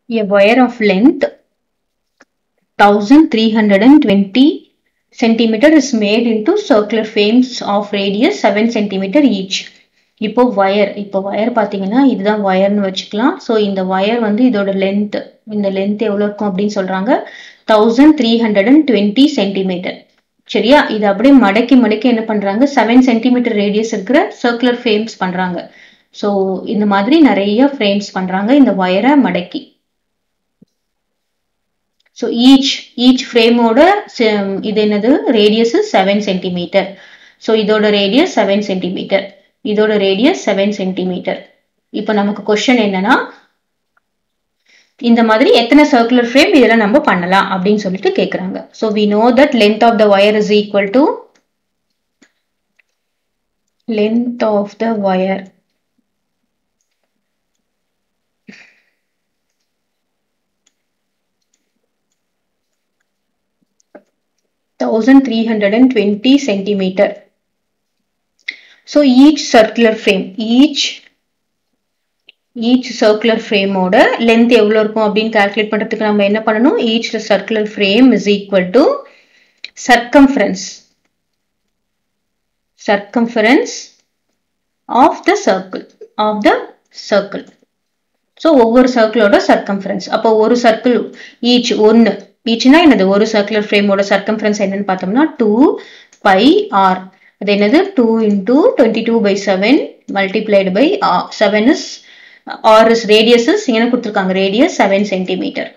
A wire of length 1320 centimeter is made into circular frames of radius 7 centimeter each. இப்போ wire பாத்தீங்கன்னா இதுதான் வயர்னு வச்சுக்கலாம். So இந்த wire வந்து இதோட லென்த், இந்த லென்த் எவ்வளோ இருக்கும் அப்படின்னு சொல்றாங்க, 1320 சென்டிமீட்டர். சரியா? இது அப்படியே மடக்கி மடக்கி என்ன பண்றாங்க, 7 சென்டிமீட்டர் ரேடியஸ் இருக்கிற சர்க்குலர் ஃப்ரேம்ஸ் பண்றாங்க. ஸோ இந்த மாதிரி நிறைய ஃப்ரேம்ஸ் பண்றாங்க இந்த வயரை மடக்கி. So each frame ஓட இது என்னது, ரேடியஸ் 7 சென்டிமீட்டர். ஸோ இதோட ரேடியஸ் 7 சென்டிமீட்டர், இதோட ரேடியஸ் 7 சென்டிமீட்டர். இப்போ நமக்கு கொஸ்டின் என்னன்னா, இந்த மாதிரி எத்தனை சர்க்குலர் ஃப்ரேம் இதெல்லாம் நம்ம பண்ணலாம் அப்படின்னு சொல்லிட்டு கேட்குறாங்க. So we know that length of the wire is equal to length of the wire (1320 centimeter). So each circular frame, each circular frame ஓட length எவ்வளோ இருக்கும் அப்படின்னு calculate பண்றதுக்கு நம்ம என்ன பண்ணணும், each circular frame is equal to circumference of the circle. So ஒவ்வொரு சர்க்கிளோட circumference. அப்போ ஒரு சர்க்கிள் ஈச்னா என்னது, ஒரு சர்க்குலர் ஃப்ரேமோட சர்க்கம்ஃபரன்ஸ் என்னன்னு பார்த்தோம்னா 2 pi r. அது என்னது, 2 into 22/7 multiplied by r. 7 is r is radius is என்ன கொடுத்துருக்காங்க, ரேடியஸ் 7 சென்டிமீட்டர்.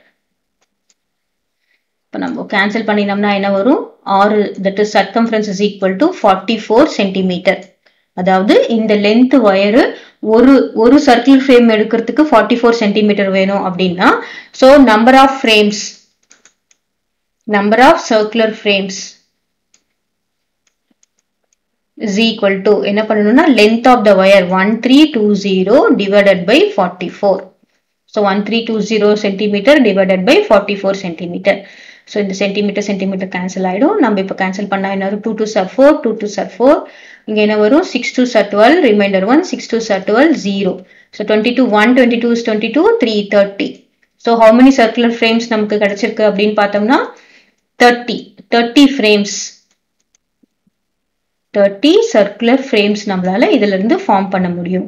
இப்போ நம்ம கேன்சல் பண்ணினோம்னா என்ன வரும், r that is circumference is equal to 44 centimetre. அதாவது இந்த லென்த் வயரு ஒரு சர்க்கிள் ஃப்ரேம் எடுக்கிறதுக்கு 44 சென்டிமீட்டர் வேணும் அப்படின்னா, so number of circular frames is equal to என்ன பண்ணணும்னா, length of the wire 1320 divided by 44. So 1320 centimeter divided by 44 centimeter. So இந்த centimetre cancel ஆயிடும். நம்ம இப்போ கேன்சல் பண்ணா என்ன வரும், 2 2s are 4, 2 2s are 4. இங்க என்ன வரும், 6 2s are 12, remainder 1, 6 2s are 12, 0. So 22 1 22 is 22, 3 30. So how many circular frames நமக்கு கிடைச்சிருக்கு அப்படின்னு பார்த்தோம்னா 30 frames, 30 circular frames நம்மளால இதுல இருந்து ஃபார்ம் பண்ண முடியும்.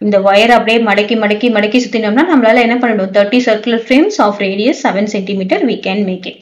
இந்த வயர் அப்படியே மடக்கி சுத்தினோம்னா நம்மளால என்ன பண்ணணும், 30 circular frames of radius 7 centimeter we can make it.